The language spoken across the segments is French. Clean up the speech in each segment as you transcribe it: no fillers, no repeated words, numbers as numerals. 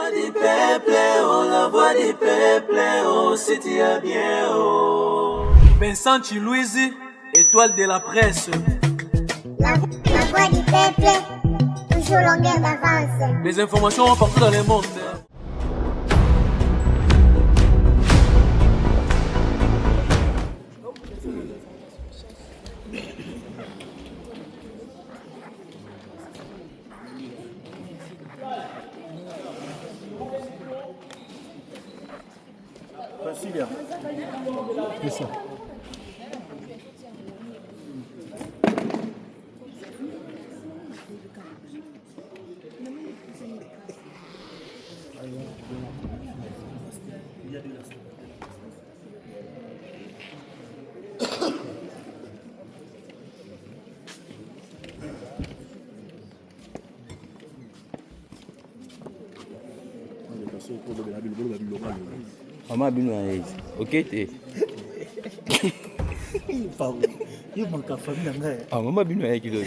voix du peuple, oh, la voix du peuple, oh, si tu es bien, oh. Vincent Chilouise, étoile de la presse. La voix du peuple, toujours longueur d'avance. Les informations partout dans le monde. Facile. C'est ça. Maman bino aise. OK te. Il parle. Il manque à famille. Ah maman bino aise qui doit.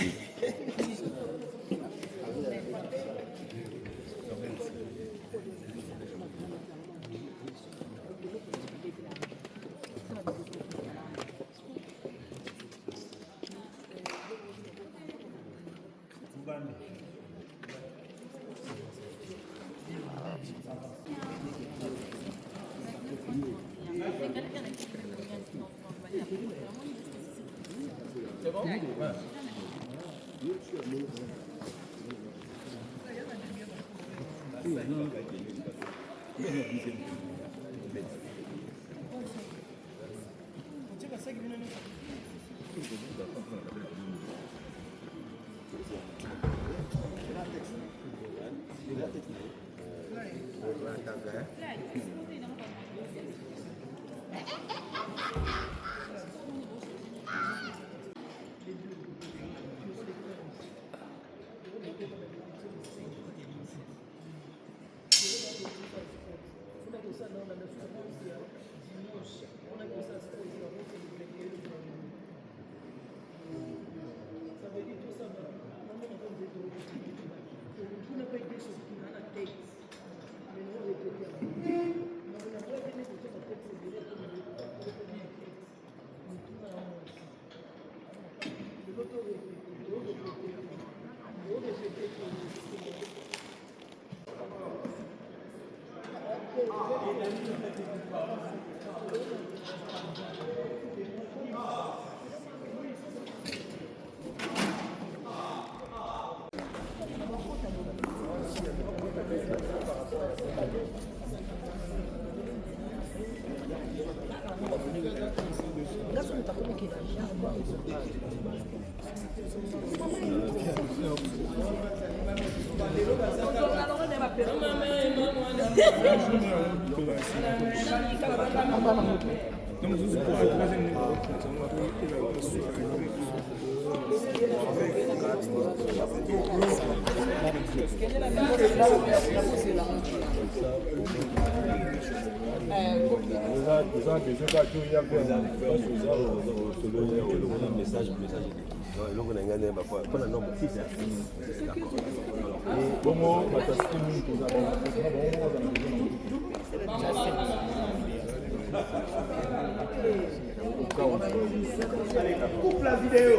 Coupe la vidéo.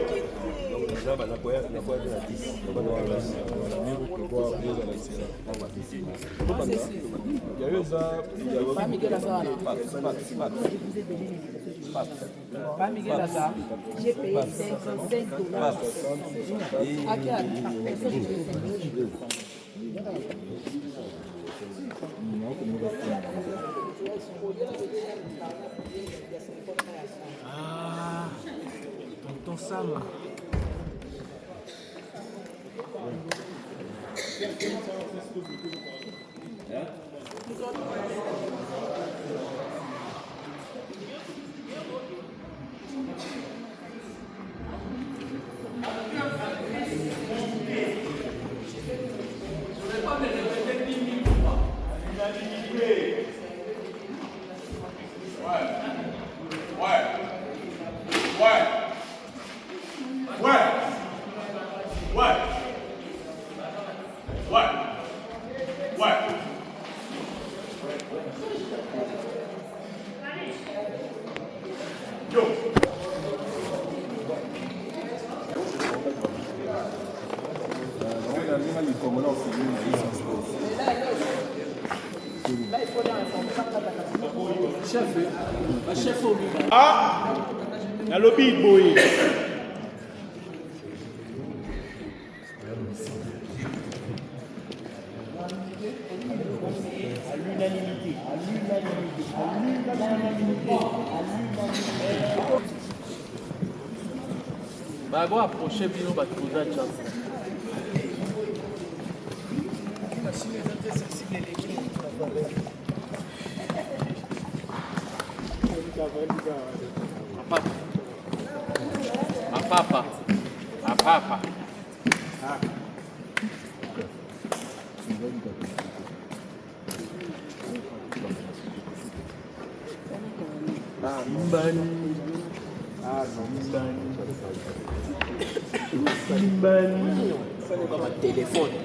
Pas Miguel Lazare. J'ai payé 55 dollars. À quel Ah, tonton Sam. chef au milieu. Ah, na lobby boy. Bah bon, approchez bien au bateau d'Adja. Papa. Téléphone.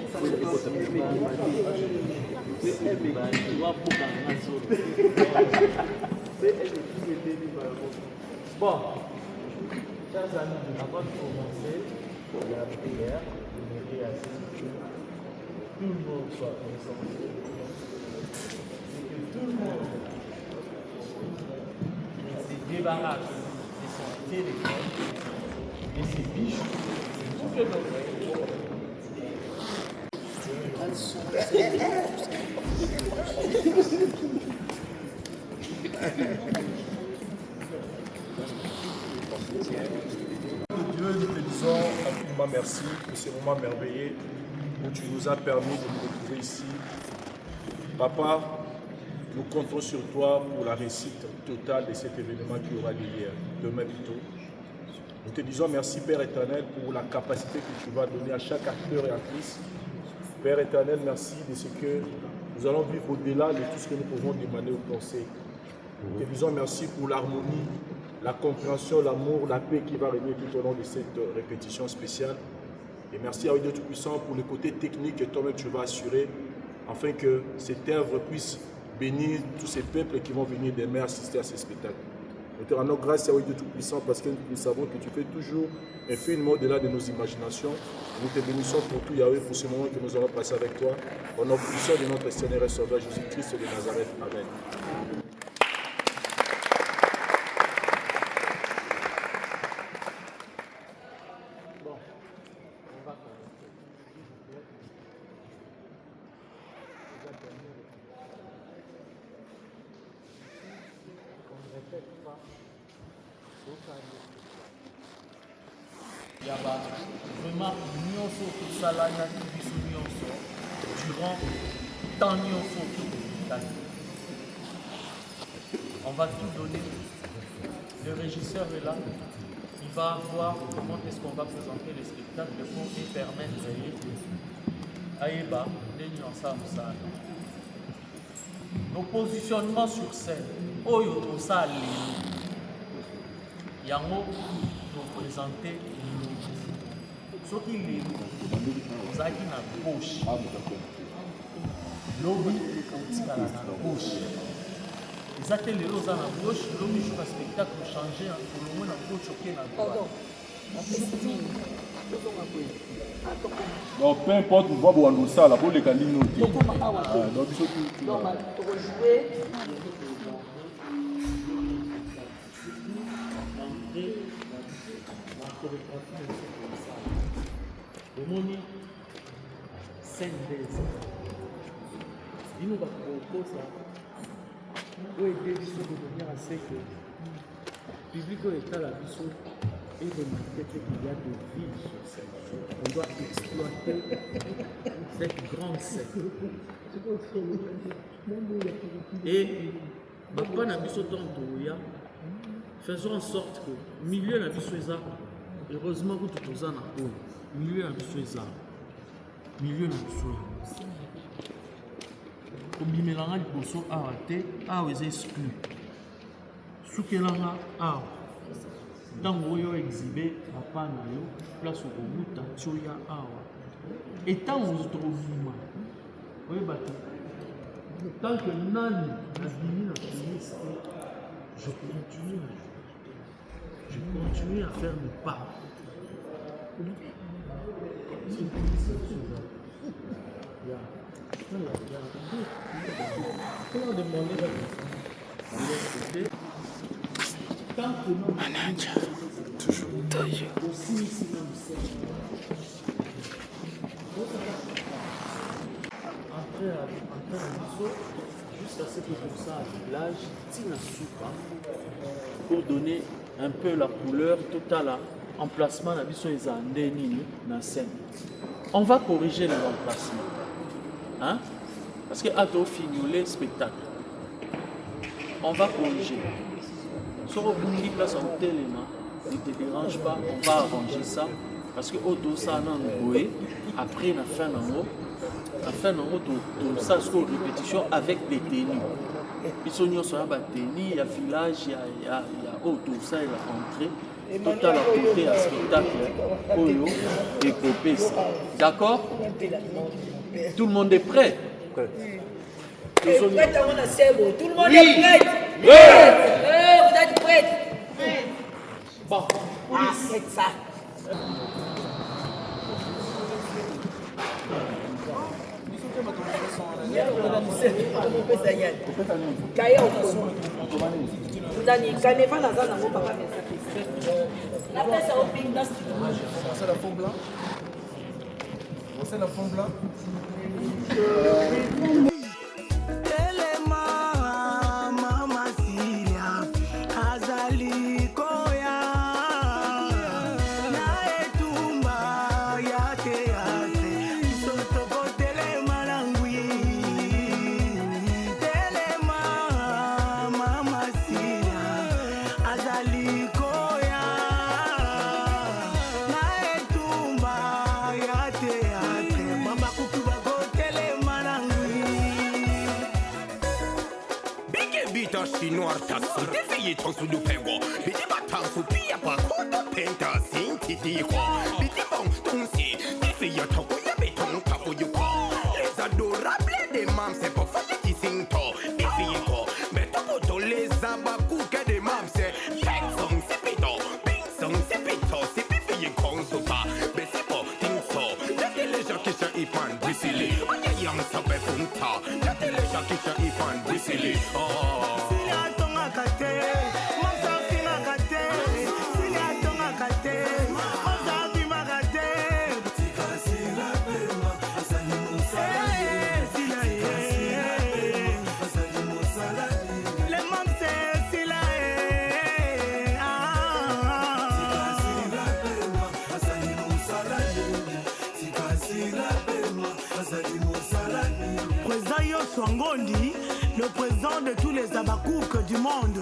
Bon, chers amis, avant de commencer la prière, vous mettez assis, tout le monde soit concentré, et que tout le monde se débarrasse de son téléphone, de ses bijoux, de tout le monde. Dieu, nous te disons infiniment merci pour ce moment merveilleux où tu nous as permis de nous retrouver ici. Papa, nous comptons sur toi pour la réussite totale de cet événement qui aura lieu demain plutôt. Nous te disons merci Père éternel pour la capacité que tu vas donner à chaque acteur et actrice. Père éternel, merci de ce que nous allons vivre au-delà de tout ce que nous pouvons demander ou penser. Nous te disons merci pour l'harmonie, la compréhension, l'amour, la paix qui va régner tout au long de cette répétition spéciale. Et merci à Dieu Tout-Puissant pour le côté technique que toi-même tu vas assurer afin que cette œuvre puisse bénir tous ces peuples qui vont venir demain assister à ce spectacle. Nous te rendons grâce à Dieu Tout-Puissant parce que nous savons que tu fais toujours infiniment au-delà de nos imaginations. Nous te bénissons pour tout Yahweh, pour ce moment que nous allons passer avec toi. Au nom puissant de notre Seigneur et Sauveur Jésus-Christ de Nazareth. Amen. Vraiment, nyonso tosala nyaki biso nyonso durant temps nyonso tokokutani. On va tout donner. Le régisseur est là. Il va voir comment est-ce qu'on va présenter le spectacle pour lui permettre Aïba de ensemble ça. Nos positionnements sur scène. Oyo tosa lelo. Yango nous présenter soki lelo ozalaki na gauche lobi otikala na gauche eza te lelo oza na gauche lobi jour ya spectacle ochange olongwe na gauche oke na droite. Non, peu importe, vous voyez, vous ça, la boule est canine. omoni scène des bino bakokosa oyo ede biso devenir assez que public oyo etala biso et remarquer qu'il y a de vie sur scène. On doit exploiter cette grande scène. Et bapa na biso tontoya faisons en sorte que milieu na biso eza heureusement que tout ça na po milieu na biso eza milieu na biso kobimelanga liboso awa te awa eza exclu sukelanga awa ntango oyo exhibe papa na yo place okobuta tioya awa etango tokobima oyeba te tant que nani nabimi na finiste je continue à faire mes pas. Comment demander la question? de l'autre côté. Tant que non, toujours aussi ici même entrer à Miso, jusqu'à ce que comme ça, à village, Tina Soupa, pour donner un peu la couleur totale à l'emplacement de Miso et Zandeni dans la scène. On va corriger l'emplacement. Hein? Parce que Ado finit le spectacle. On va corriger. Sur le bout qui place en téléma, ne te dérange pas, on va arranger ça. Parce que Odo ça a goé, après la fin de ça, c'est une répétition avec des tenues. Ils sont venus sur la tenue, il y a village, il y a Odo ça, il a entré. Total à côté à spectacle, Oyo et Popé. D'accord? Tout le monde est prêt? Tout le monde est prêt? Oui. Vous êtes prêts? Bon, c'est ça. C'est la fond blanc. Chinois tasu defiye tonsu du pengo bidi batansu pia pa kodo penta sinti diho bidi bon tonsi defiye toko ya beton kapo yuko les adorables des mams c'est pour faire qui sinto defiye ko meto poto les abaku que des mams c'est pexong c'est pito c'est defiye konsu pa besi po tinso dati les gens qui sont ipan brisili oye yang sabe funta dati les gens qui sont ipan brisili Ngondi, le président de tous les abakouk du monde.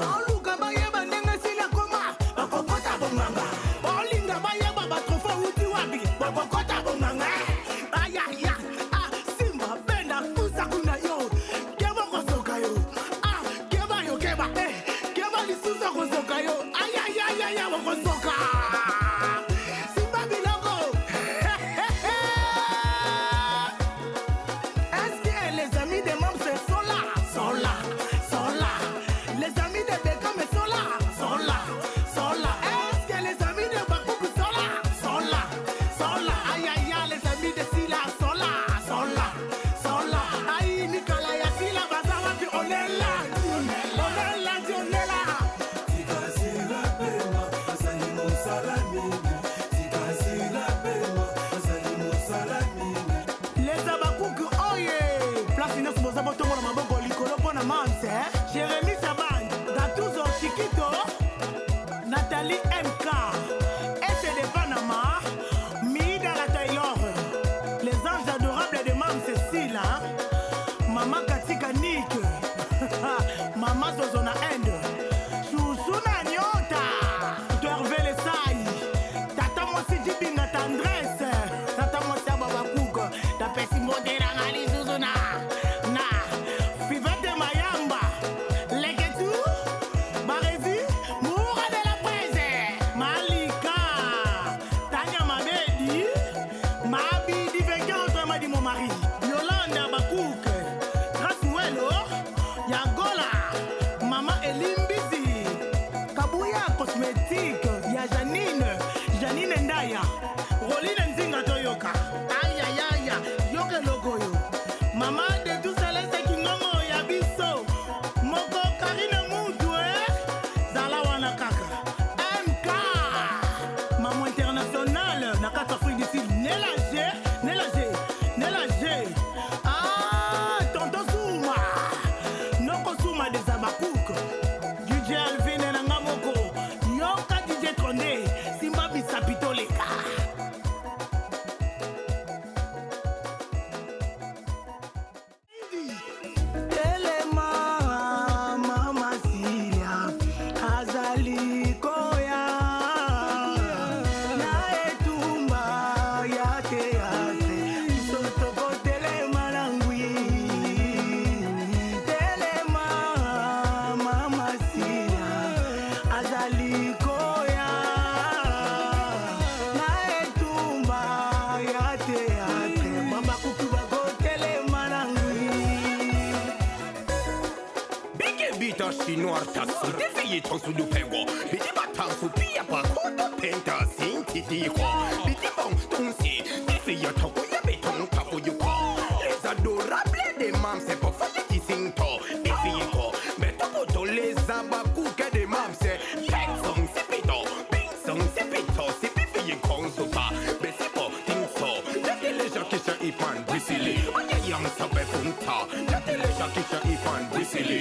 Jérémy Saban, Gatouzo Chiquito, Nathalie MK, S de Panama, Mida la Taylor, les anges adorables de Mam Cécile, Maman Katika Nick, Maman Zozona End, Chouchouna Nyota, Dervé le Saï, Tata Mossi Dibinga Tendresse, Tata Mossi Babakouk, Tapesi Modera Nali Zuzuna. Yolanda Bakouk, Grâce Ouello, Yagola, Maman Pita chinois tasu Defiye tonsu du pengo Biti batansu pia pakoda penta sinti diko Biti bon tonsi Defiye toko ya beton kafu yuko Les adorables des mams c'est pas fallait qui sing to Defiye ko Beto poto les abakou que des mams c'est Peng song c'est pito Peng song c'est pito C'est pifiye konsu pa Besi po ting so Yate les gens qui chan ifan brisili Anya yang sabe funta Yate les gens qui chan ifan brisili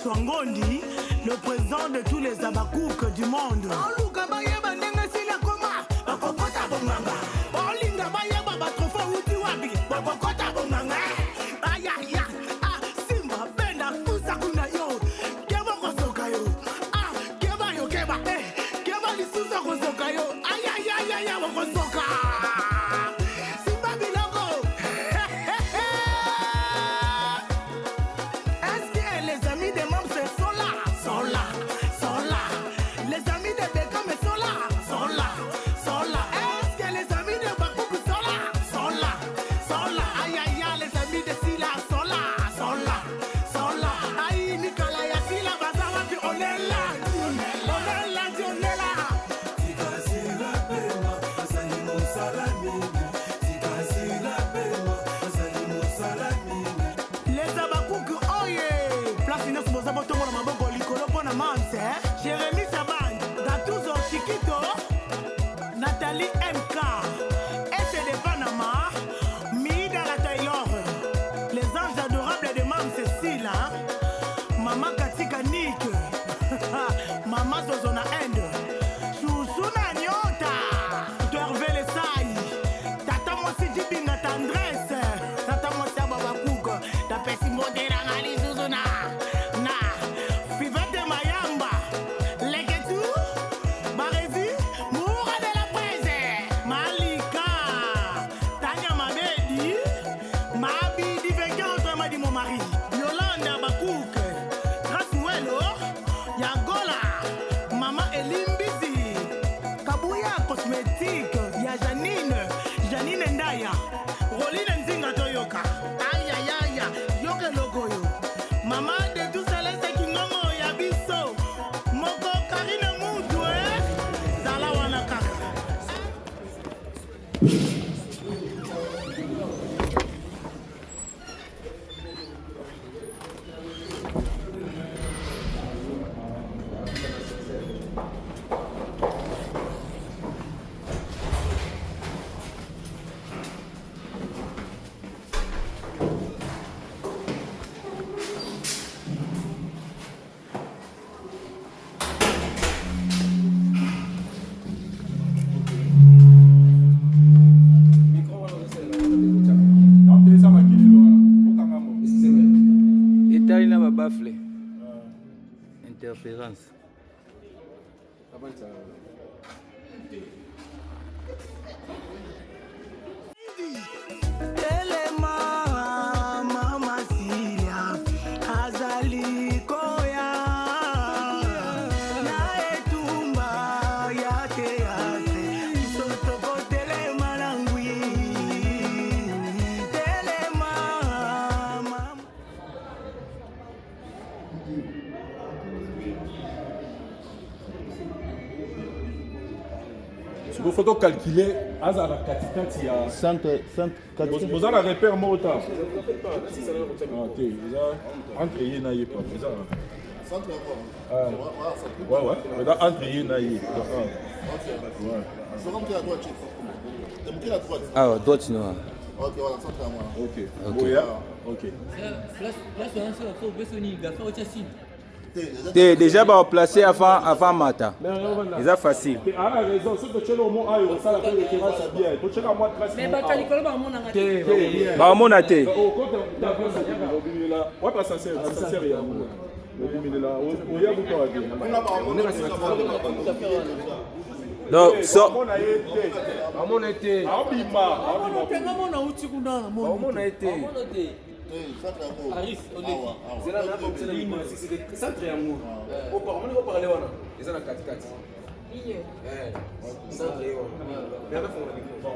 Swangondi, le président de tous les abakouk du monde. Jérémy Saban, Gatouzo Chiquito, Nathalie MK, S de Panama, Mida la Taylor, les anges adorables de Mam Cécile, Maman Katika Nick, Maman Zozona End, Chouchouna Nyota, Hervé Lesai, Tata Mosi Dibinga Tendresse, Tata Mosi Ababakouk, Tapesi Modera Ali Zuzuna. Interférence. Il faut calculer à la katikati ya centre vous avez un repère mota entre yé na yé pas centre ouais entre yé na yé ah droite non ok voilà centre à moi ok ok t'es déjà placé avant Mata. C'est facile. Tu as raison, ce que tu as le mot A, ça la référence bien. Tu as moi trace. Mais Bakalikolo ba mon ngate. Ba mon ate. Au côté, ouais, ça sert ya. Donc, so,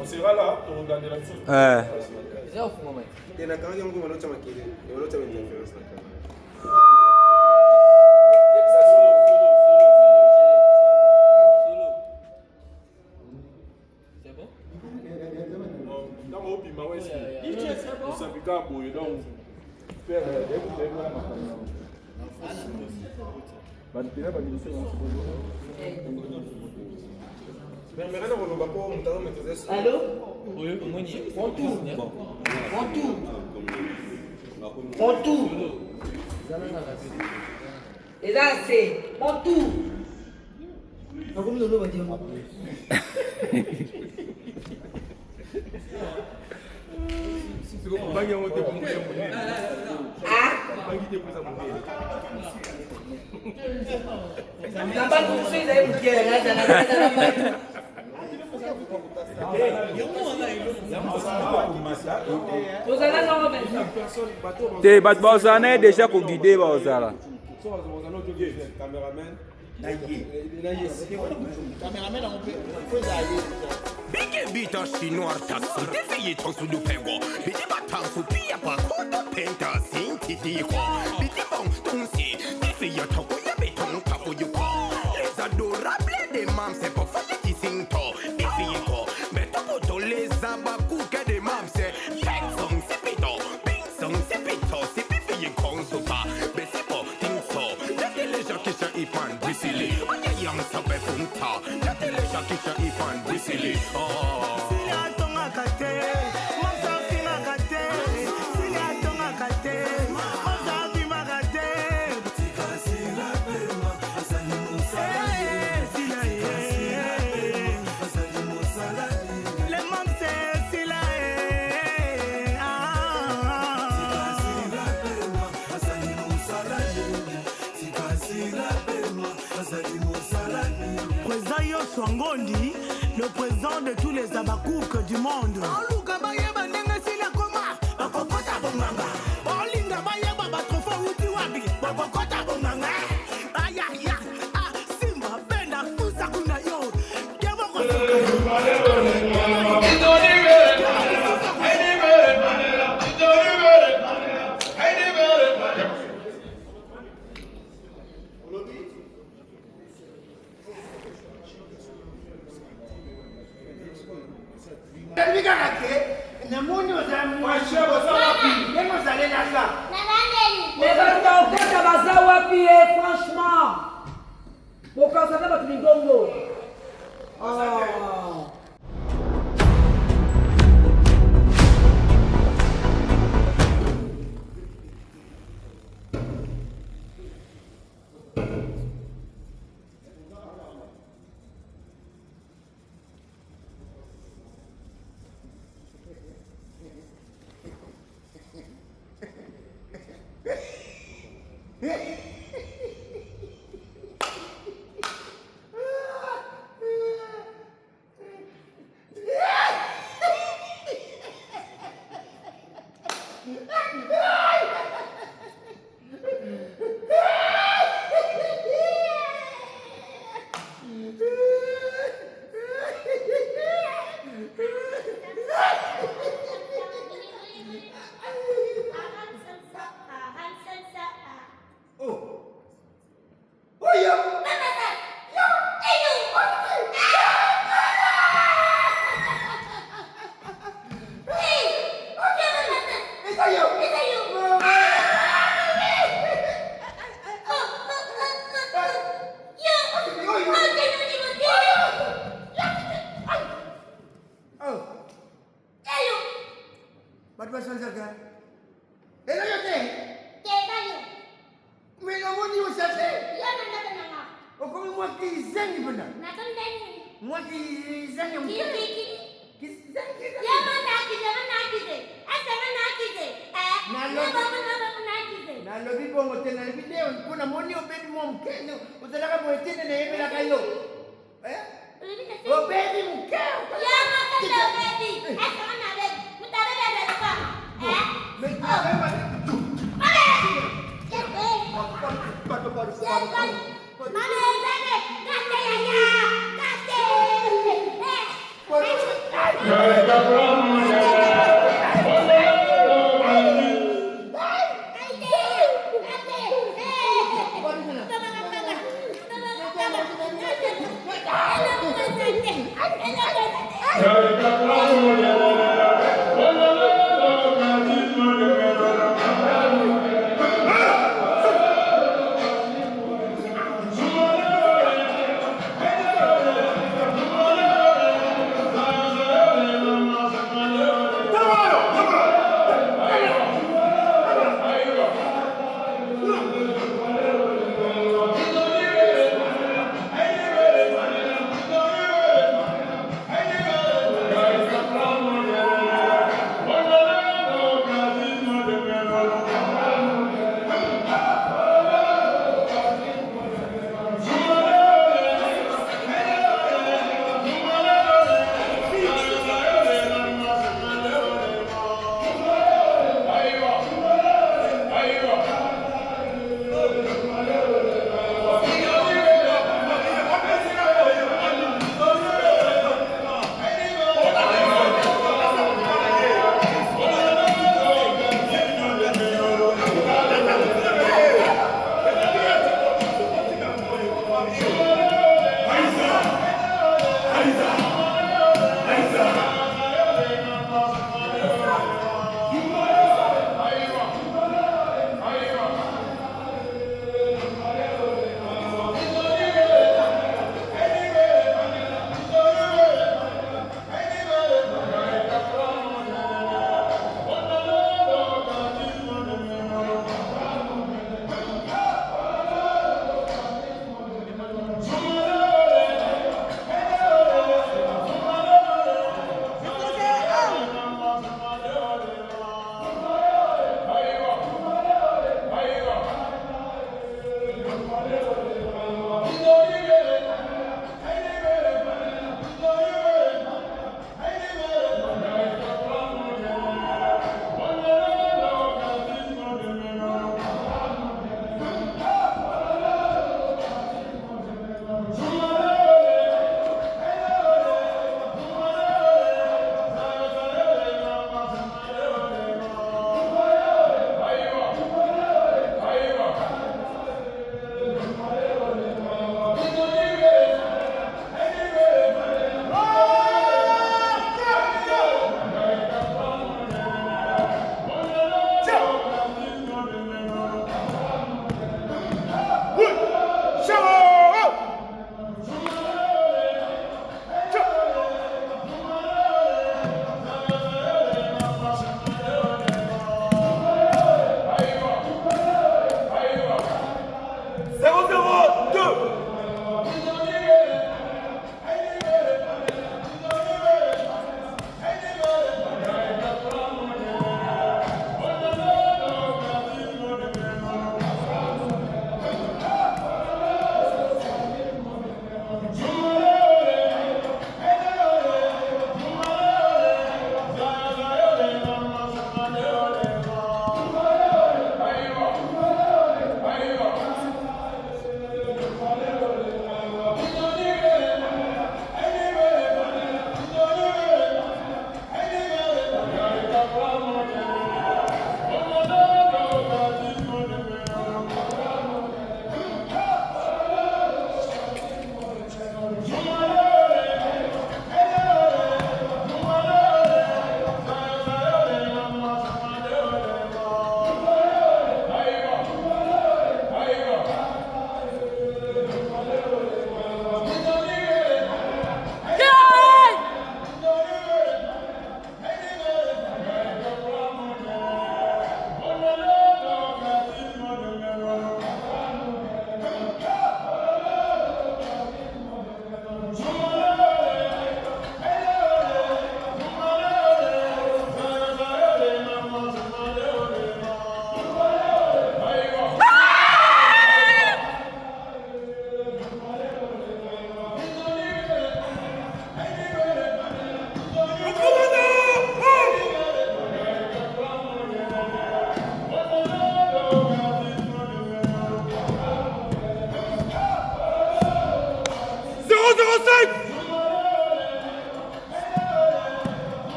On sera là pour regarder la chose. Allô? Mon tour. Et là, c'est mon tour. te bato bazala ye déjà koguide bazala Bige bita chinois taxi defeye tonsu du pengo Bidi batansu pia pa koda penta sinti diho Bidi bon tunsi defeye toko ya beton kapo yuko Les adorables des mams c'est pas fallait qui sinto Defeye ko Beto poto les abakou que des mams c'est Peng song c'est pito Peng song c'est pito C'est defeye konsu pa Besi po ting so Lete les gens qui chan ipan brisili Oye yang sape funta Lete les gens qui chan ipan brisili Ngondi, le président de tous les abakouk du monde. Franchement, mon cancer va te lingongo. nalobi bongo te na video mpona moni obebi mwa mokene ozalaka boye te nene yebelaka yo obebi moke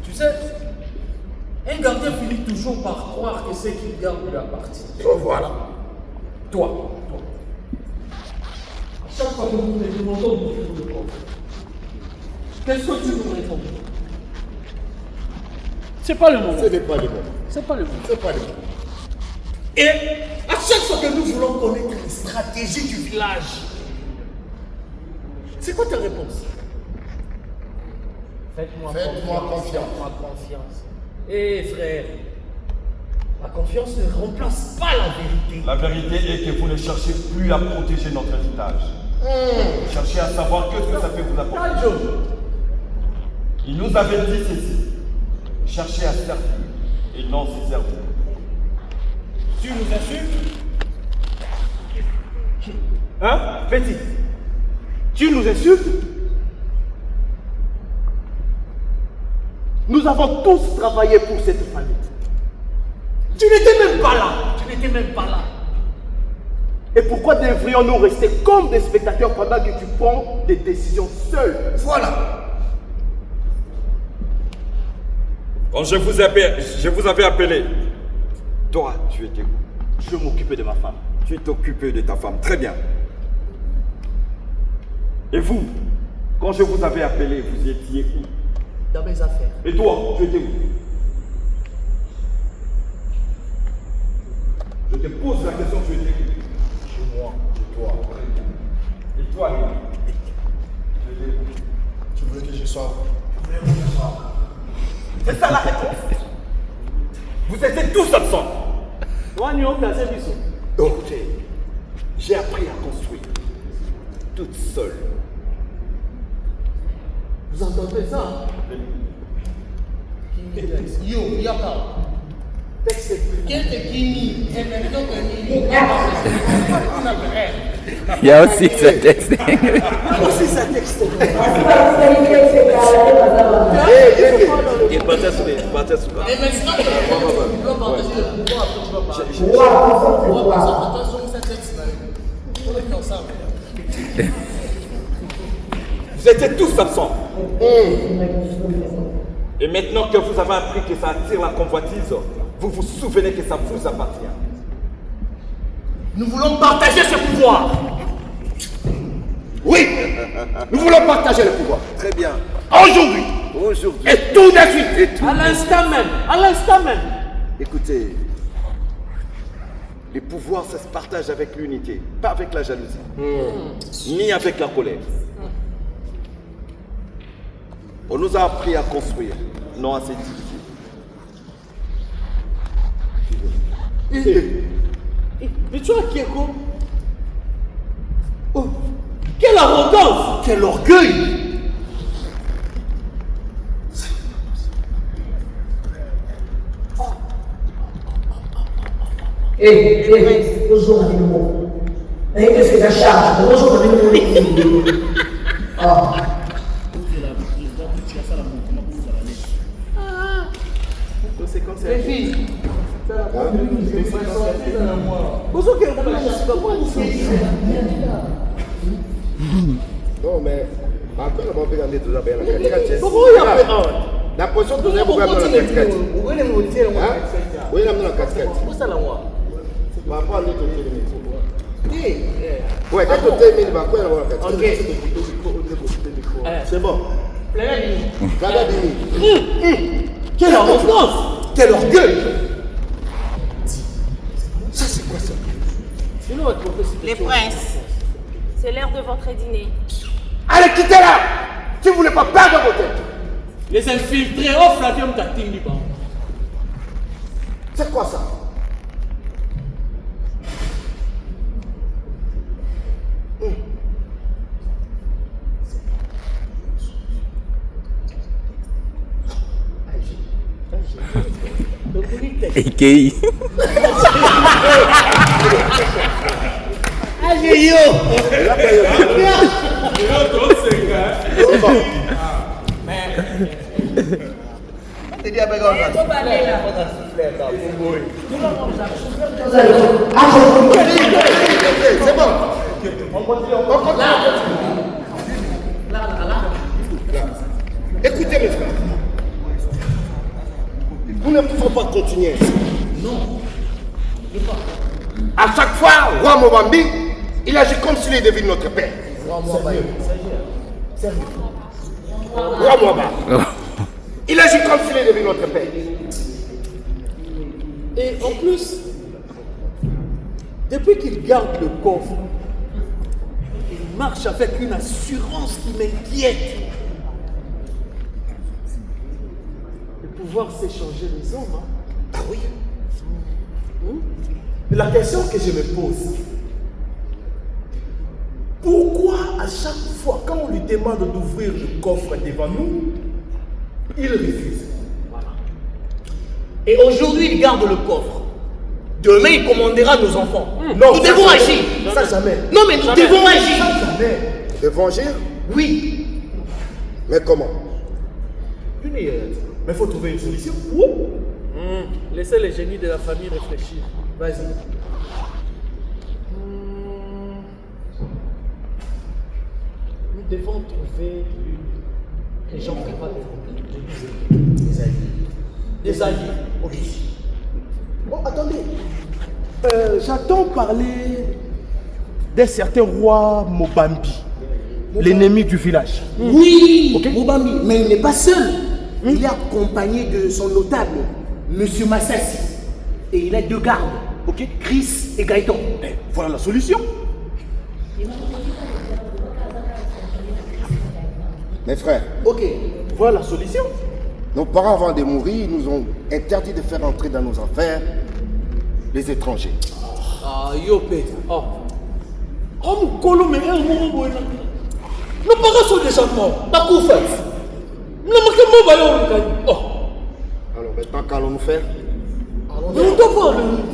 Tu sais, un gardien finit toujours par croire que c'est qu'il garde la partie. Oh, voilà. Toi. Chaque fois que nous nous demandons de faire le corps, qu'est-ce que tu nous réponds? C'est pas le moment. Ce n'est pas le moment. C'est pas le moment. C'est pas le moment. Et à chaque fois que nous voulons connaître les stratégies du village, c'est quoi ta réponse? Faites-moi confiance. Eh frère, la confiance ne remplace pas la vérité. La vérité est que vous ne cherchez plus à protéger notre héritage. Cherchez à savoir que ça fait vous apporter. Il nous avait dit ceci. Cherchez à servir et non se servir. Tu nous insultes? Hein, petit? Tu nous insultes? Nous avons tous travaillé pour cette famille. Tu n'étais même pas là. Et pourquoi devrions-nous rester comme des spectateurs pendant que tu prends des décisions seul? Voilà. Quand je vous avais appelé, toi, tu étais où? Je m'occupais de ma femme. Tu t'occupais de ta femme, très bien. Et vous, quand je vous avais appelé, vous étiez où? Dans mes affaires. Et toi, tu étais où? Je te pose la question, tu étais où? Chez moi, chez toi. Et toi, Léna? Tu étais où? Tu voulais que je sois. C'est ça la réponse. Vous étiez tous absents. Donc, j'ai appris à construire. Toute seule. Vous entendez ça? Yo, Yaka. Texte. Quel est Kimi? Et maintenant que Il y a aussi ce texte. aussi ça texte. Il partait sur les. Et maintenant que tu dois partager le pouvoir, après tu vas parler. Attention, ça texte là. On est ensemble. Vous étiez tous absents. Et maintenant que vous avez appris que ça attire la convoitise, vous vous souvenez que ça vous appartient. Nous voulons partager ce pouvoir. Oui, nous voulons partager le pouvoir. Très bien. Aujourd'hui. Et tout de suite. À l'instant même. Écoutez, les pouvoirs, ça se partage avec l'unité, pas avec la jalousie, ni avec la colère. On nous a appris à construire, non à s'édifier. Mais tu vois, Kieko? Oh, quelle arrogance! Quel orgueil! Bonjour, amigo. Qu'est-ce que ça charge? Bonjour, amigo. Ah. Les filles, Non, mais après, on va regarder tout ça. La potion de la casquette. Oui, la casquette. Où ça la moi? On va prendre notre télémétrie. Ouais, quand tu termines, va quoi la casquette? C'est bon. Quelle arrogance! Quel orgueil! Ça, c'est quoi ça? Les princes, c'est l'heure de votre dîner. Allez, quittez-la! Si vous ne voulez pas perdre vos têtes! Les infiltrés offrent la viande d'acting du banc. C'est quoi ça? EKI. C'est bon. On continue. Écoutez mes frères. Nous ne pouvons pas continuer. Non. À chaque fois, Roi Mobambi, il agit comme s'il devait notre père. Roi Mwaba. Il agit comme s'il devait notre père. Et en plus, depuis qu'il garde le coffre, il marche avec une assurance qui m'inquiète. De pouvoir s'échanger les hommes. Hein. Ah oui. La question que je me pose, pourquoi à chaque fois quand on lui demande d'ouvrir le coffre devant nous, il refuse? Voilà. Et aujourd'hui, il garde le coffre. Demain, il commandera nos enfants. Non, nous devons agir. Ça jamais. Non, mais nous devons agir. Ça jamais. Nous devons agir? Oui. Mais comment? Mais il faut trouver une solution. Laissez les génies de la famille réfléchir. Vas-y. Nous devons trouver des gens capables de des alliés. Des alliés. Ok. Bon, attendez. J'entends parler d'un certain roi Mobambi, l'ennemi du village. Oui, okay. Mobambi, mais il n'est pas seul. Il est accompagné de son notable, Monsieur Massassi. Et il a deux gardes, ok, Chris et Gaëtan. Voilà la solution. Mes frères. Ok, voilà la solution. Nos parents, avant de mourir, nous ont interdit de faire entrer dans nos affaires les étrangers. Ah, yo, Peter. Oh. Oh, mon colo, mais nos parents sont déjà morts. T'as quoi fait? Oh. Alors maintenant, qu'allons-nous faire?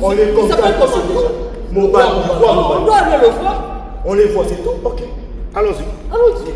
On les contacte déjà. On doit aller le voir. On les voit, c'est tout. Ok. Allons-y. Allons-y.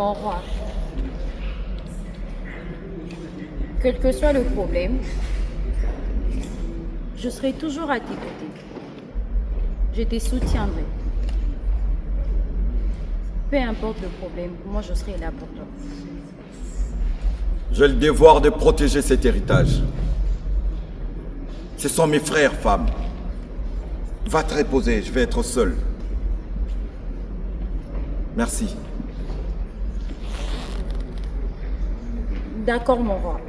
Mon roi, quel que soit le problème, je serai toujours à tes côtés. Je te soutiendrai. Peu importe le problème, moi je serai là pour toi. J'ai le devoir de protéger cet héritage. Ce sont mes frères, femme. Va te reposer, je vais être seul. Merci. D'accord, mon roi.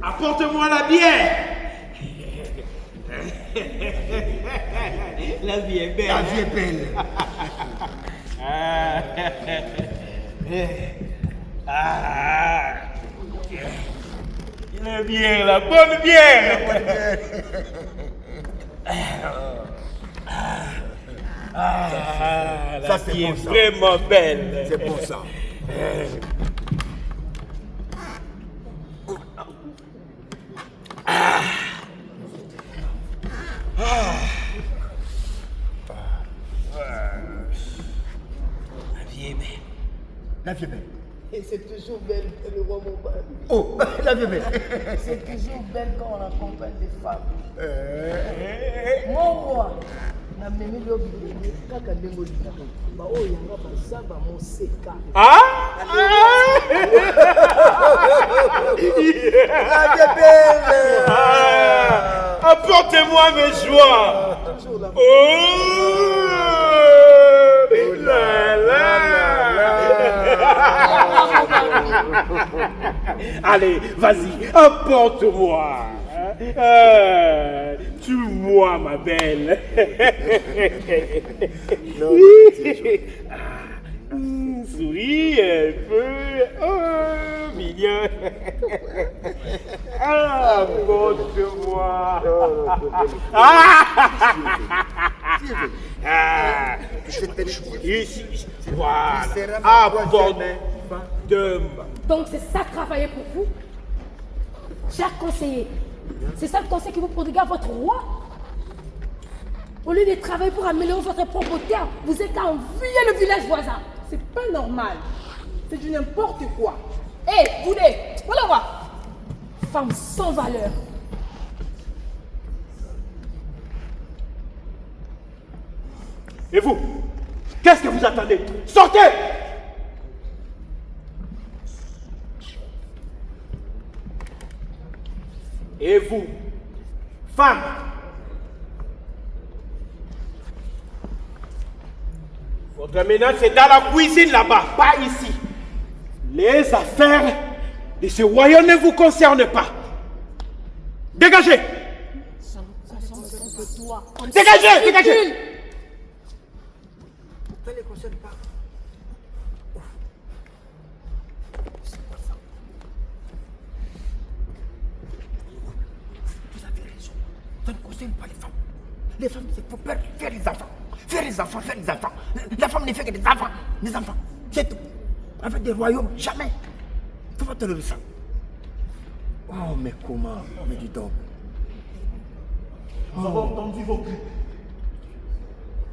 Apporte-moi la bière. La vie est belle. La vie est belle. La bière, la bonne bière. La vie est vraiment belle. C'est pour ça. La vie est belle. Et c'est toujours belle, le roi Mobile. Oh, la vie est belle. C'est toujours belle quand on accompagne les femmes. Mon roi, na memi lo bilenge kaka ndenge olingaka baoyo yanga baza bamoseka. La vie est belle. Apportez-moi mes joies. Oh la la. Allez, vas-y, apporte-moi. Tue-moi, ma belle. Souris un peu. Oh, mignon. Apporte-moi. Ici, voilà. Apporte-moi. Donc c'est ça travailler pour vous? Cher conseiller, c'est ça le conseil que vous prodiguez à votre roi? Au lieu de travailler pour améliorer votre propre terre, vous êtes à envier le village voisin. C'est pas normal. C'est du n'importe quoi. Hé, vous deux, voilà voir. Femme sans valeur. Et vous, qu'est-ce que vous attendez? Sortez! Et vous, femme, votre ménage c'est dans la cuisine là-bas, pas ici. Les affaires de ce royaume ne vous concernent pas. Dégagez! Dégagez! Dégagez! Ça ne les concerne pas. Ça ne concerne pas les femmes. Les femmes, c'est pour faire les enfants. Faire les enfants, faire les enfants. La femme ne fait que des enfants. Des enfants. C'est tout. Avec des royaumes, jamais. Tu vas tolérer ça. Oh, mais comment? Mais dis donc. Nous avons entendu vos cris.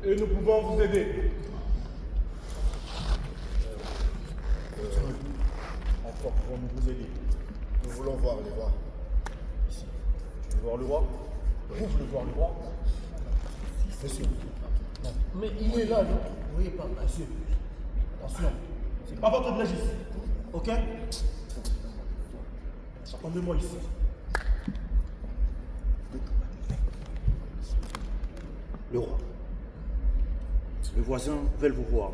Et nous pouvons vous aider. Encore pouvons-nous vous aider? Nous voulons voir les rois. Ici. Tu veux voir le roi? Vous voulez voir le roi? Monsieur. Non. Mais il est là, non? Oui, pas monsieur. Attention. C'est pas votre blesse ici. Ok? Attendez-moi ici. Le roi. Les voisins veulent vous voir.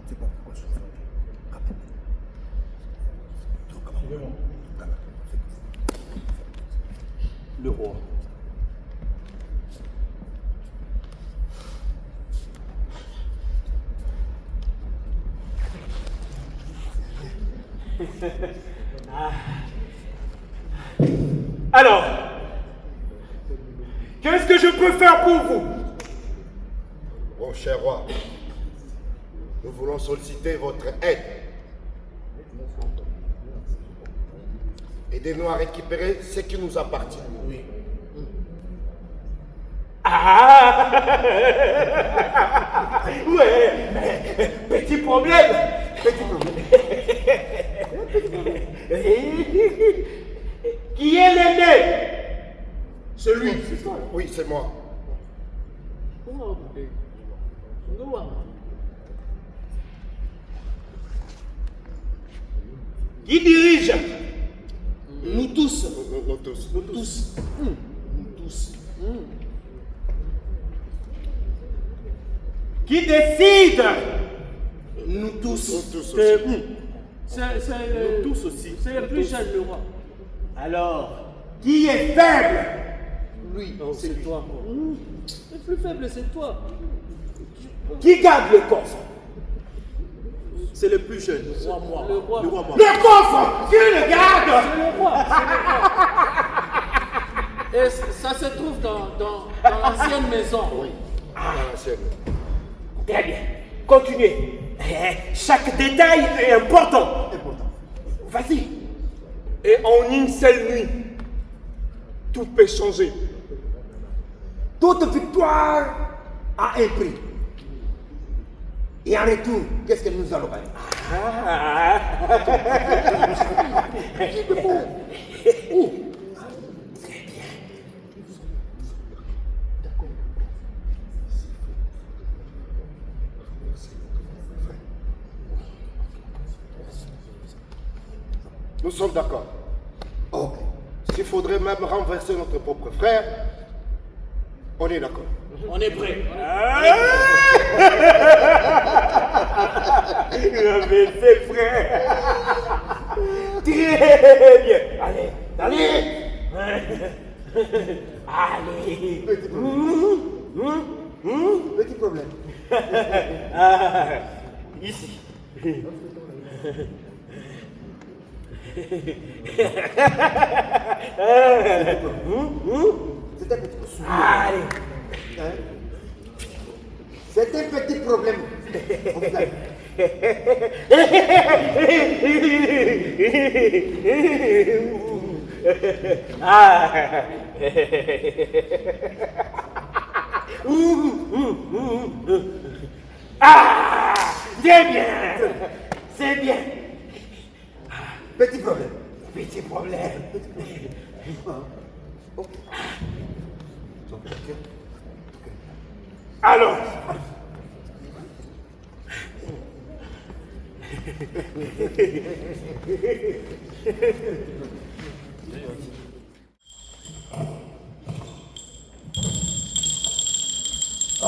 C'est pas pourquoi je Alors, qu'est-ce que je peux faire pour vous? Mon cher roi, nous voulons solliciter votre aide. Aidez-nous à récupérer ce qui nous appartient. Oui. Ah ouais, mais petit problème. Qui est l'aîné? Celui. Oui, c'est moi. Qui dirige? Nous tous. Nous tous. Nous tous. Nous tous. Qui décide? Nous tous. Nous tous C'est nous tous aussi. C'est le plus jeune, le roi. Alors, qui est faible? Lui, c'est toi. Le plus faible, c'est toi. Qui garde le coffre? C'est le plus jeune. Le roi, moi. Le roi, moi. Le coffre! Qui le garde? C'est le roi. Et ça se trouve dans l'ancienne maison. Oui, dans l'ancienne. Très bien. Continuez. Chaque détail est important. Vas-y. Et en une seule nuit, tout peut changer. Toute victoire a un prix. Et en retour, qu'est-ce que nous allons faire? Nous sommes d'accord. Ok. S'il faudrait même renverser notre propre frère, on est d'accord. On est prêt. Renverser le frère. Très bien. Allez, allez. Allez. Petit problème. Ici. C'est un petit problème. Allez. C'est un petit problème. Ah, c'est bien. C'est bien. Petit problème. Petit problème. Alors. Oh!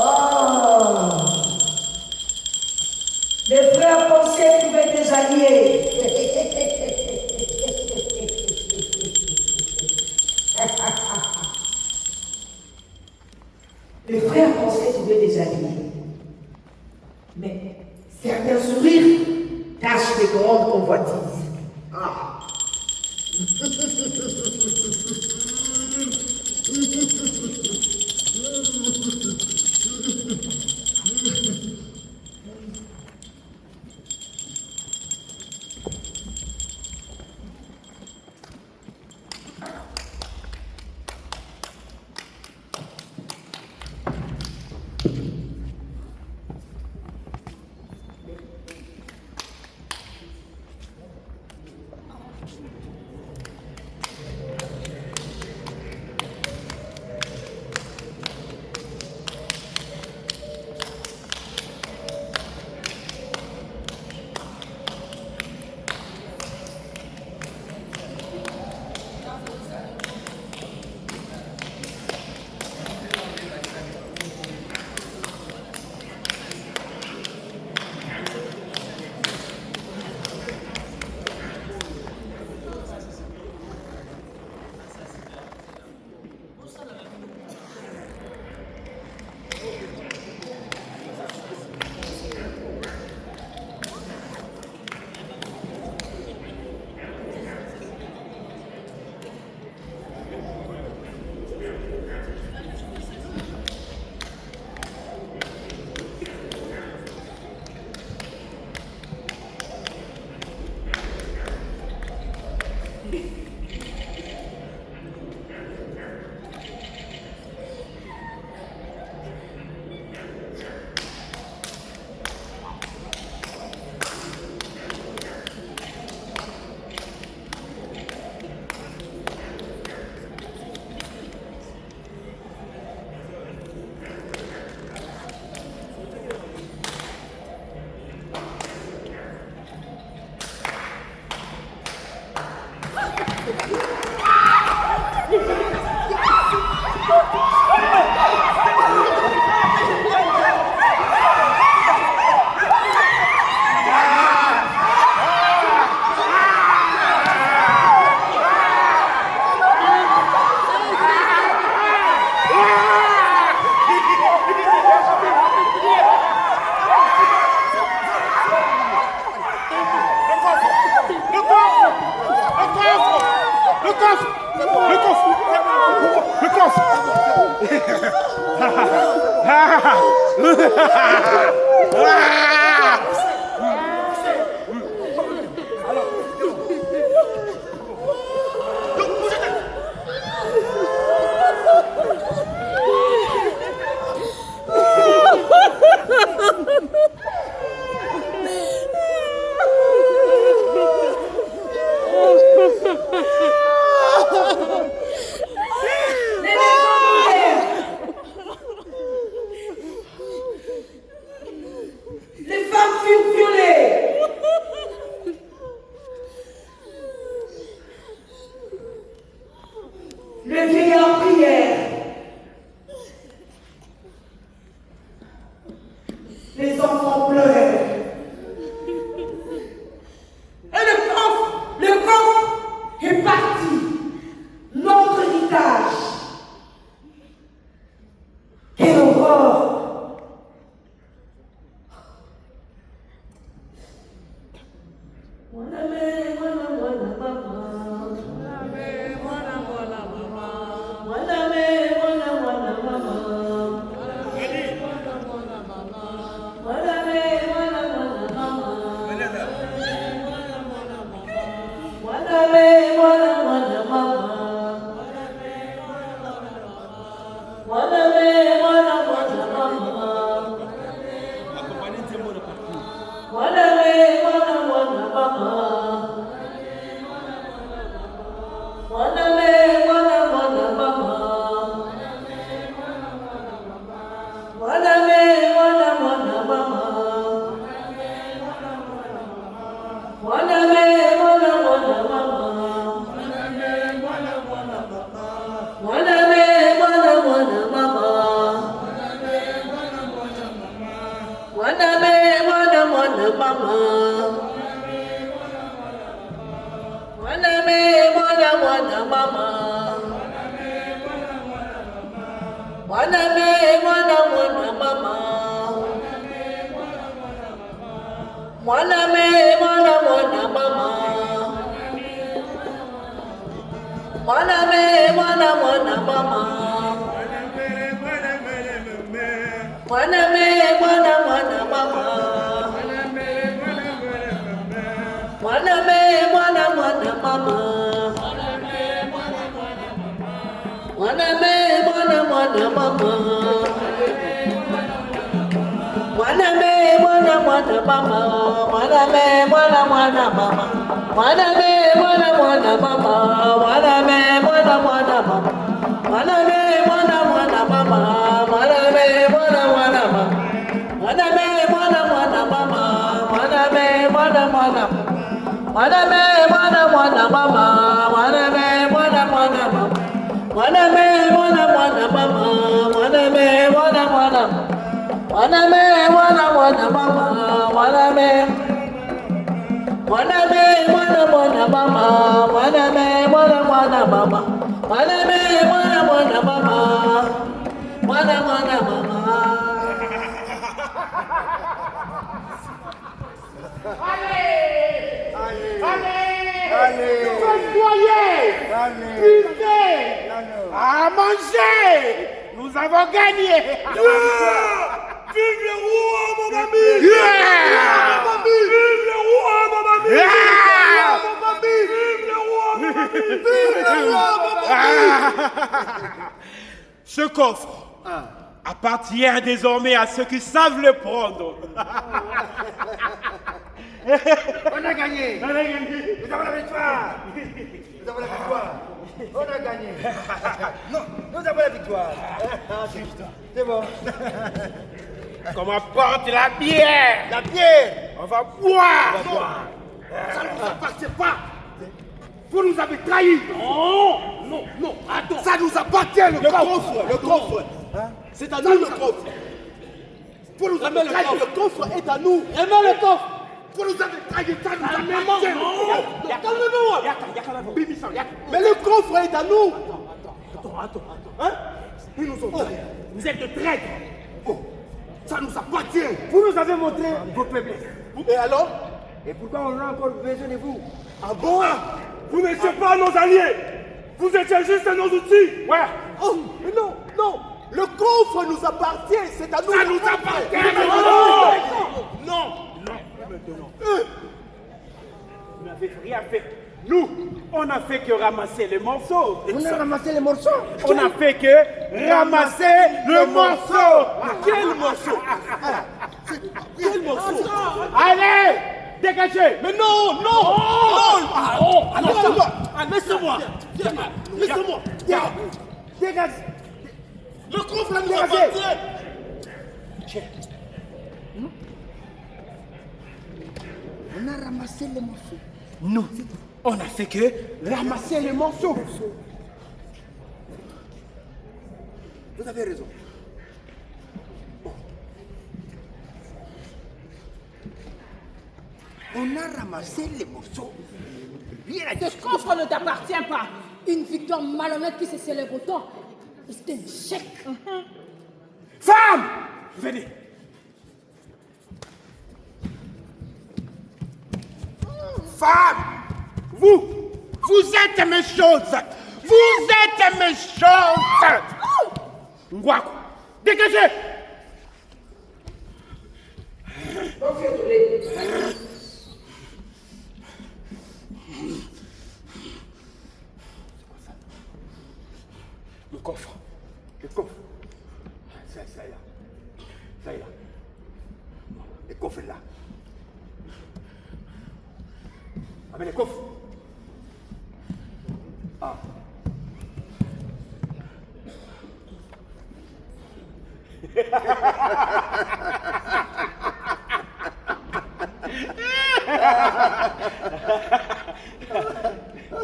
Les frères pensaient trouver des alliés. Les frères pensaient trouver des alliés. Mais certains sourires cachent de grandes convoitises. Ah. Les femmes furent violées. Le vieillard en prière. Les enfants pleurent. Et le coffre est parti. Notre héritage. Quelle horreur! À manger! Nous avons gagné! Vive le roi, mon ami! Vive le roi, mon ami! Vive le roi, mon ami! Vive le roi, mon ami! Ce coffre appartient désormais à ceux qui savent le prendre. On a gagné! On a gagné! Nous avons la victoire! Nous avons la victoire! On a gagné! Non, nous avons la victoire! C'est bon! Qu'on m'apporte la bière! La bière! On va boire! On va boire! Ça ne nous appartient pas! Vous nous avez trahis! Non! Non, non, attends! Ça nous appartient, le coffre! Le coffre! C'est à nous le coffre! Vous nous avez trahis! Le coffre est à nous! Aimez le coffre! Vous nous avez trahi, ça nous appartient! Calmez-vous! Mais le coffre est à nous! Attends. Hein? Ils nous ont trahis! Vous êtes de traîtres! Oh. Ça nous appartient! Vous nous avez montré vos faiblesses! Et alors? Et pourquoi on a encore besoin de vous? Ah bon? Vous n'étiez pas nos alliés! Vous étiez juste nos outils! Ouais! Oh, mais non! Le coffre nous appartient, c'est à nous. Ça nous appartient. Non. Maintenant. Vous n'avez rien fait. Nous, on n'a fait que ramasser les morceaux. On a ramassé les morceaux. On a fait que ramasser le morceau. Quel morceau? Quel morceau? Allez, dégagez. Mais non. Laissez-moi. Dégage. Le coffre nous appartient. On a ramassé les morceaux. Nous, on a fait que ramasser les morceaux. Vous avez raison. On a ramassé les morceaux. Ce coffre ne t'appartient pas. Une victoire malhonnête qui se célèbre autant. C'est un échec. Femme, venez. Femme, vous êtes méchante. Vous êtes méchante. Ngwaku, dégagez. Le coffre. Ça est là. Le coffre est là. Amène le coffre. Ah.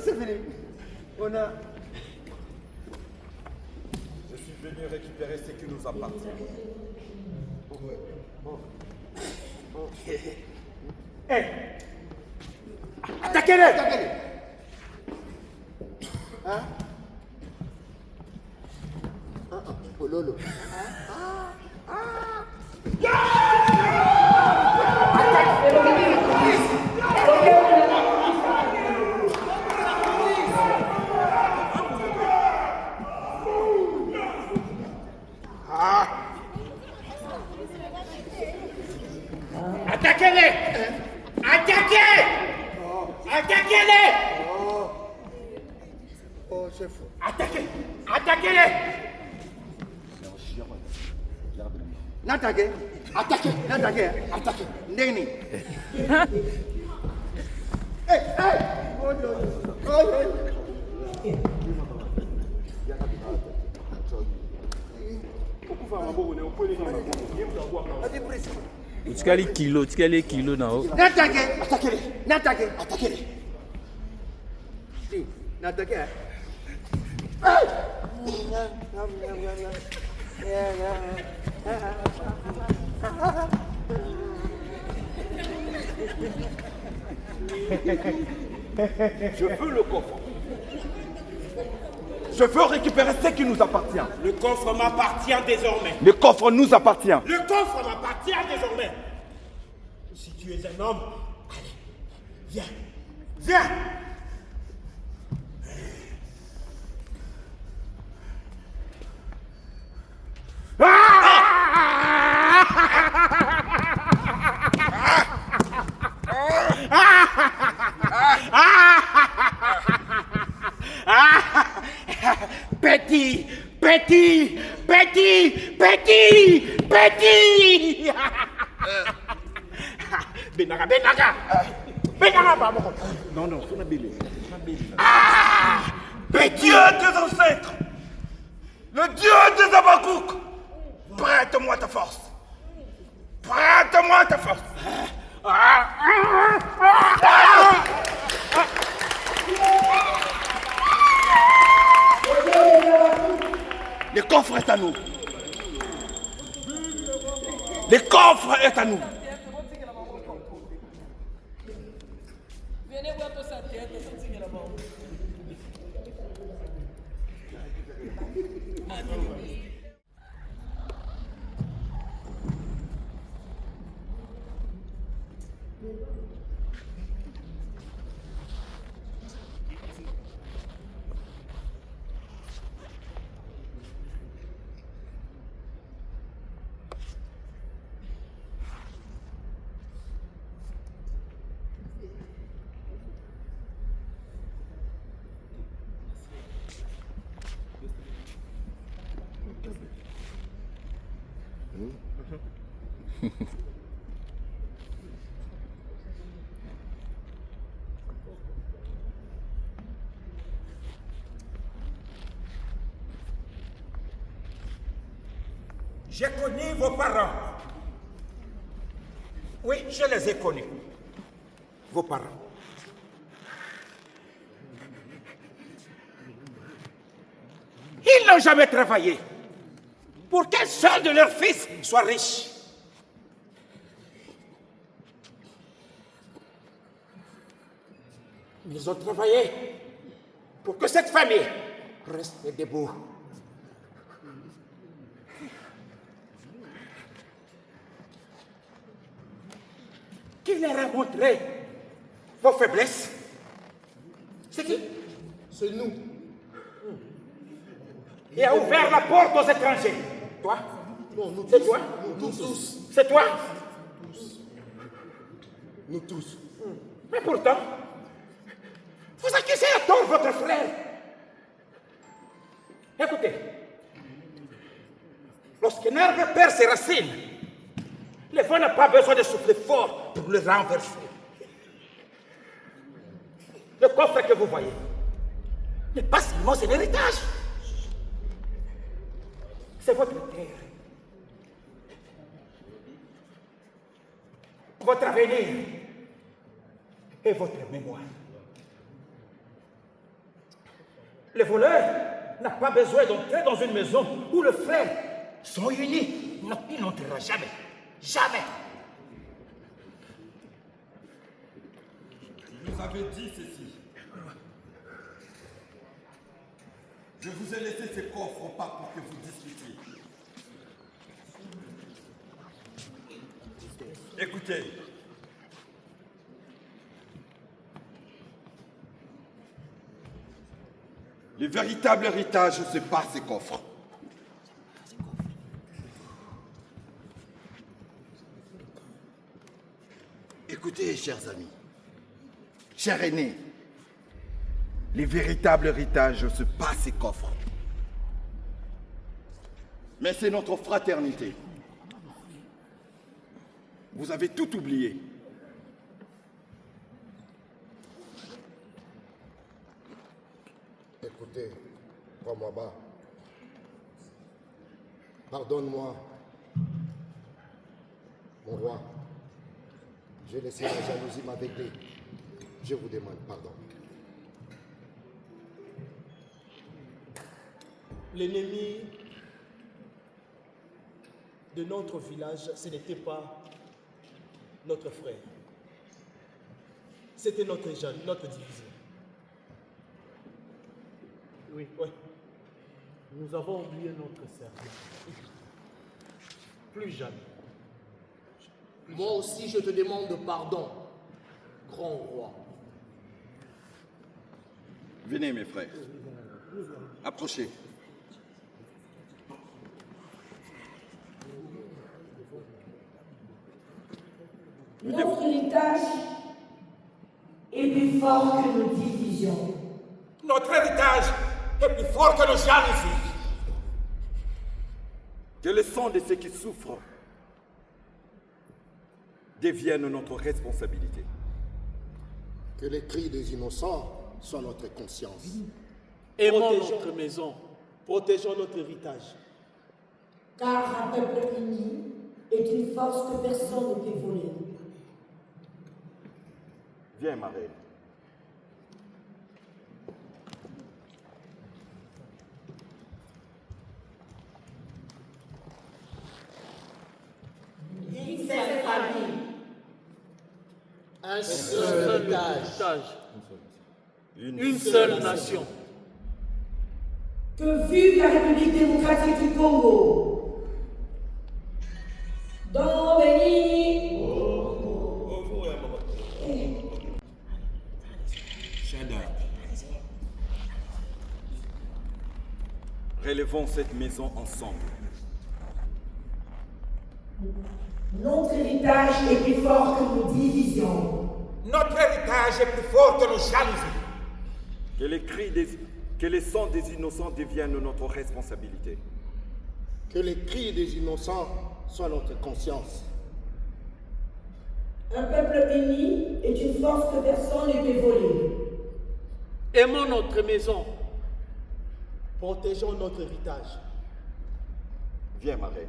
C'est fini. On a... Je suis venu récupérer ce qui nous appartient. Attaquez-les. Hein? Oh lolo. Attaquez-les. Attaquez-les. Oh, chef. Attaquez-les. N'attaquez. Ndeni. utikali kilo na o. N'attaquez. Si, n'attaquez. Je veux le coffre. Je veux récupérer ce qui nous appartient. Le coffre m'appartient désormais. Le coffre nous appartient. Le coffre m'appartient désormais. Si tu es un homme, allez, viens. Petit. Benaga, pardon. Non, c'est la belle. Dieu des ancêtres, le Dieu des Abakouk, prête-moi ta force. Le coffre est à nous. Venez voir tout ça, tête, là-bas. J'ai connu vos parents. Oui, je les ai connus. Vos parents. Ils n'ont jamais travaillé pour qu'un seul de leurs fils soit riche. Ils ont travaillé pour que cette famille reste debout. Qui leur a montré vos faiblesses? C'est qui? C'est nous. Et a ouvert la porte aux étrangers. Toi? Non, nous c'est toi? Nous tous. C'est toi? Nous tous. Mais pourtant, vous accusez à tort votre frère. Écoutez, lorsqu'un arbre perd ses racines, le vent n'a pas besoin de souffler fort pour le renverser. Le coffre que vous voyez n'est pas seulement un héritage. C'est votre terre. Votre avenir et votre mémoire. Le voleur n'a pas besoin d'entrer dans une maison où les frères sont unis. Non, il n'entrera jamais. Jamais. Vous avez dit ceci. Je vous ai laissé ces coffres au parc pour que vous discutiez. Écoutez. Le véritable héritage, c'est pas ces coffres. Écoutez, chers amis, chers aînés, le véritable héritage, c'est pas ces coffres. Mais c'est notre fraternité. Vous avez tout oublié. Écoutez, prends-moi bas. Pardonne-moi, mon roi. J'ai laissé la jalousie m'aveugler. Je vous demande pardon. L'ennemi de notre village, ce n'était pas notre frère. C'était notre division. Oui. Nous avons oublié notre service. Plus jamais. Moi aussi, je te demande pardon, grand roi. Venez, mes frères. Approchez. Notre héritage est plus fort que nos divisions. Notre héritage est plus fort que nos jalousies. Que le sang de ceux qui souffrent devienne notre responsabilité. Que les cris des innocents soient notre conscience. Aimons notre maison, protégeons notre héritage. Car un peuple uni est une force que personne ne peut voler. Viens, ma reine. Une seule famille. Un seul héritage. Une seule nation. Que vive la République démocratique du Congo. Don béni. Relevons cette maison ensemble. Notre héritage est plus fort que nos divisions. Notre héritage est plus fort que nos jalousies. Que les sangs des innocents deviennent notre responsabilité. Que les cris des innocents soient notre conscience. Un peuple uni est une force que personne ne peut voler. Aimons notre maison. Protégeons notre héritage. Viens, ma reine.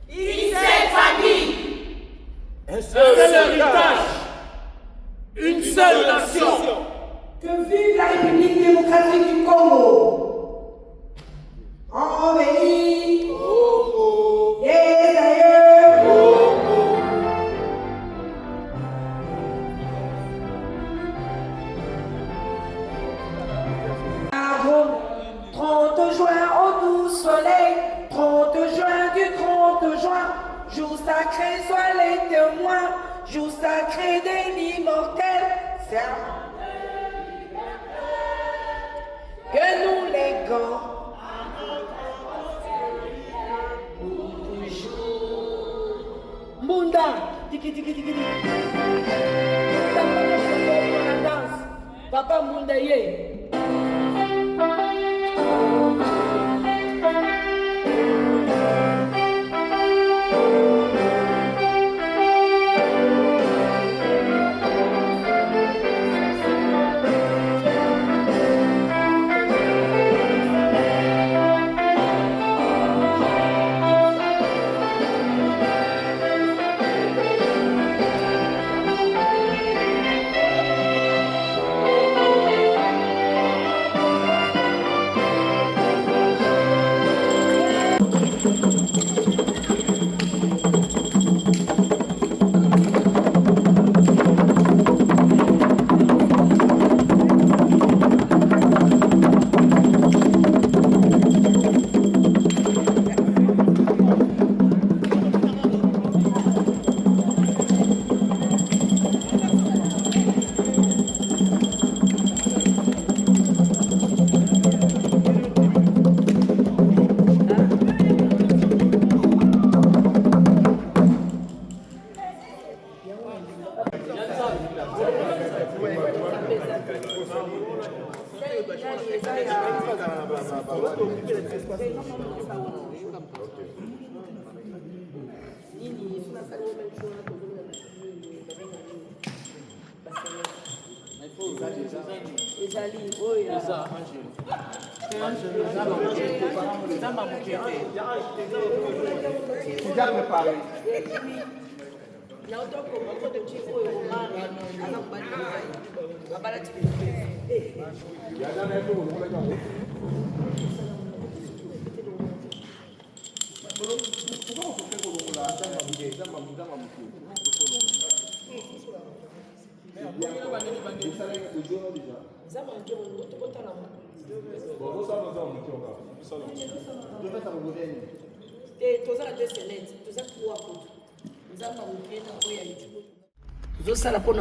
Une seule famille. Un seul héritage. Une seule nation. Que vive la République démocratique du Congo. En béni. Et d'ailleurs. 30 juin au doux soleil, 30 juin du 30 juin, jour sacré soit les témoins, jour sacré de l'immortel, serment que nous léguons pour toujours. Munda, tiki tiki tiki tiki. Papa Munda ye.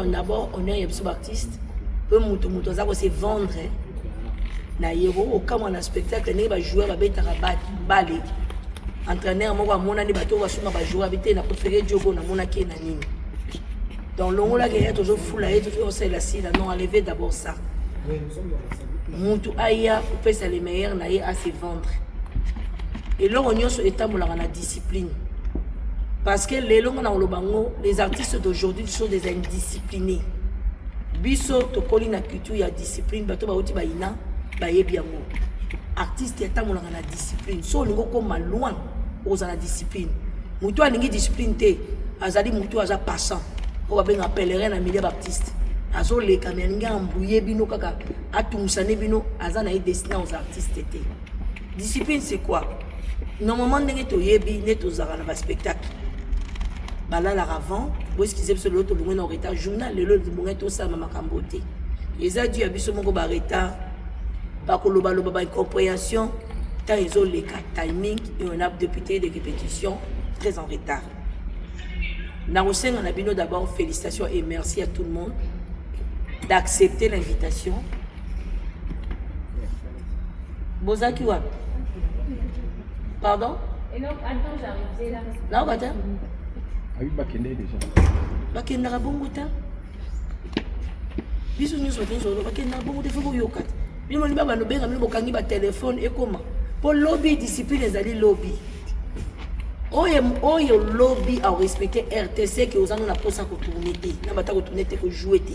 D'abord, on est un artiste, peu muto ça se vendre na yero au comme un spectacle ne ba jouer ba beta balé entraîneur mo ba mona ni bato ba suma ba jouer bité na préféré jogo na mona ke na nini dans l'ongo la guerre toujours fou la toujours c'est la sila non enlever d'abord ça mutu aya peut ça les meilleurs na à se vendre et là on y est étambola na discipline. Parce que les artistes d'aujourd'hui sont des indisciplinés. Biso tokoli na culture ya discipline bato bauti baina bayebi yango. Artiste ya tamola na discipline. So lingo ko loin aux la discipline. Mutu alingi discipline te azali mutu aza passant. Ko benga pèlerin na milieu baptiste. Azo le kamenga ambouye bino kaka atumsane bino azana est destiné aux artistes te. Discipline c'est quoi? Normalement ndenge to yebi neto zara na spectacle. Balala avant, où est-ce qu'ils aiment ce lot au en retard journal, le lot du moment tout ça mama kamboté. Les a dû abisso mon retard, par que l'oba incompréhension, tant ils ont les timing et on a député de répétition très en retard. Naroseng en abino d'abord félicitations et merci à tout le monde d'accepter l'invitation. Bozaki wa? Pardon? Et donc attends j'arrive là. Là on va dire. Avec Bakende déjà. Bakende na bongo ta. Biso nyuso kenzo bakende na bongo te foko yokat. bino liba balobenga bino bokangi ba téléphone et comment pour lobby discipline ezali lobby oyo lobby a respecter RTC que ozana na posa ko tourner te na bata ko tourner te ko jouer te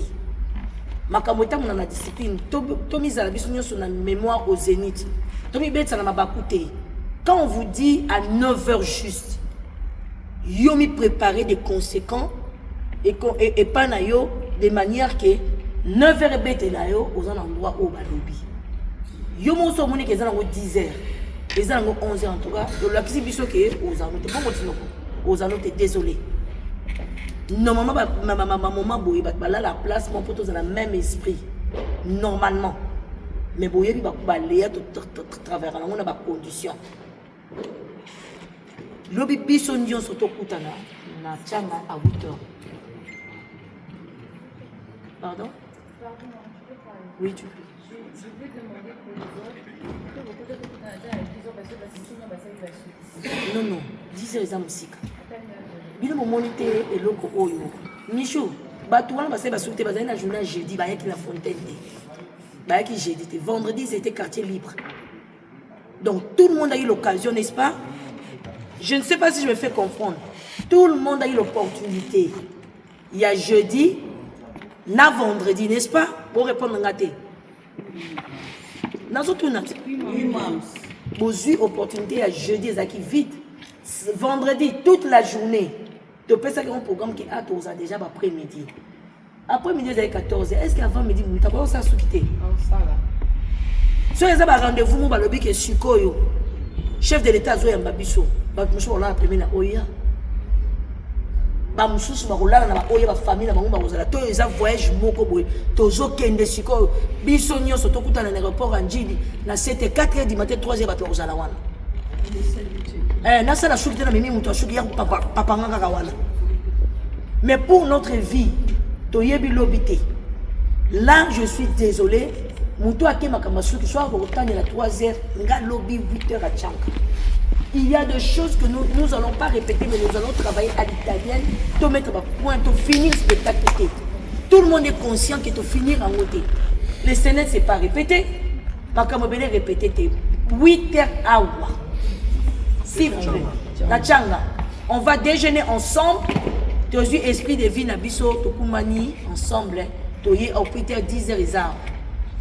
makambo ta mona na discipline to mise la biso nyonso na mémoire au zénith to mi betsa na mabaku te quand on vous dit à 9h juste yo mi préparer des conséquents et pas na yo de manière que 9h bête na yo aux endroits où ba lobby yo mo so moni que za nango 10h les ans 11h en tout cas la kisi biso que aux anote bon continue aux anote désolé normalement maman boye ba la place mon pote dans le même esprit normalement mais boye bi ba léa tout travers on a ba condition lobby biso ndio soto kutana na changa à 8h. Pardon? Oui, tu peux. Je vais demander pour les autres. Non, non. 10 heures, ils ont musique. Il m'a monité et l'autre oyo. Michou, tu vois, parce que tu as une journée jeudi, il y a la fontaine. Il y a jeudi. Vendredi, c'était quartier libre. Donc, tout le monde a eu l'occasion, n'est-ce pas? Je ne sais pas si je me fais comprendre. Tout le monde a eu l'opportunité. Il y a jeudi, na vendredi, n'est-ce pas? Pour répondre à ngate. Dans tout nat. Vous avez opportunité à jeudi, ça qui vite. Vendredi, toute la journée. Tu peux faire un programme qui est à 12h déjà après-midi. Après-midi, c'est 14h. Est-ce qu'avant midi, vous avez ça sous-quitté? Si vous avez un rendez-vous, vous avez que Sukoyo, chef de l'État, Zoé Mbabiso, vous avez appelé la Oya. Bamsusu bakolala na baoye ba famille na bango bakozala to eza voyage moko boye tozo kende siko biso nyonso tokutana na aéroport Anjili na 7h 4h du matin 3h bato bakozala wana na sala suki na mimi muto asuki ya papa ngaka wana mais pour notre vie toyebi lobité là je suis désolé muto akema kama suki soit kokutana na 3h nga lobby 8h à Tchanka. Il y a des choses que nous n'allons pas répéter, mais nous allons travailler à l'italienne, te mettre à point, te finir le spectacle. Tout le monde est conscient que te finir en côté. Les scènes, ce n'est pas répété. Ma camobélé répété, 8h à Oua. S'il vous plaît. La Tchanga. On va déjeuner ensemble. Tu as eu esprit de vie, Nabiso, Tokumani, ensemble. Tu as eu au 10h et ça.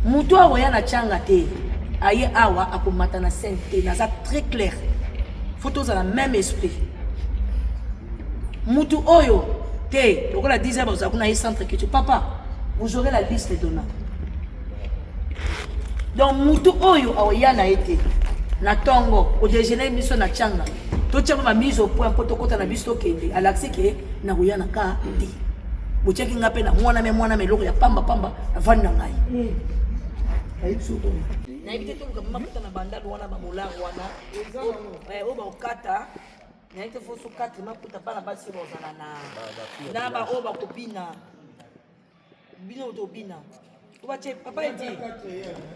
Moutou a voyé la Tchanga, aïe awa, à Kumatana Sainte, ça très clair. Photos dans le même esprit. Moutou Oyo, te, donc la 10h, vous avez un centre qui papa, vous aurez la liste des donnants. Donc Moutou Oyo, Aoyana été, na Tongo, au déjeuner, mission na Tchanga. Tout le monde a mis au point pour te na bisto kende, à l'accès que na Oyana ka di. Vous checkez n'a pas na moi mais l'eau ya pamba avant na ngai. Na ibite to kama mafuta na bandali wana bamola wana o ba okata na ite fosu 4 mafuta bana basi bozana na ba o ba kopina bino to bina uba che papa edi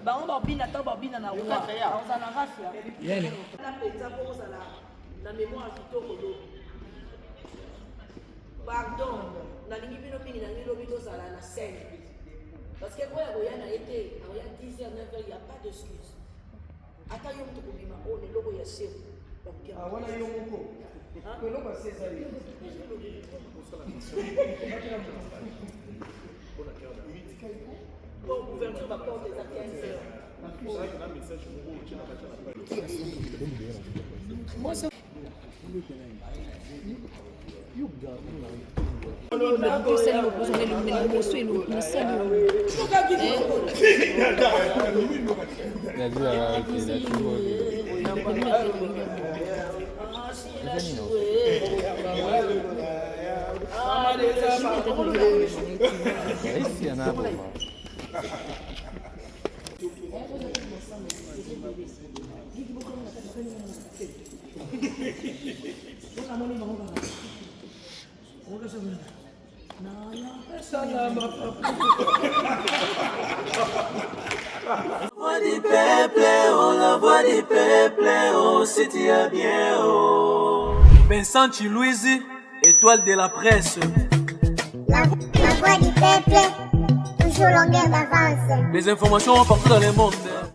ba o ba bina to ba bina na uwa ozana rafia yene na peza ko ozana na mémoire kitoko do pardon na lingi bino mingi na ngilo bito zala na scène. Parce que quand il y a 10h, 9h, il n'y a pas d'excuse. Attends, il y a un peu de bima. Oh, le logo, il y a 7. Ah, voilà, il y a un peu. Le logo, c'est ça. Bon, ouverture va porter à 15h. Moi, c'est... Voix du peuple, oh la voix du peuple, oh c'est bien, oh. Vincent Chilouizi, étoile de la presse. La voix du peuple, toujours longueur d'avance. Des informations partout dans le monde.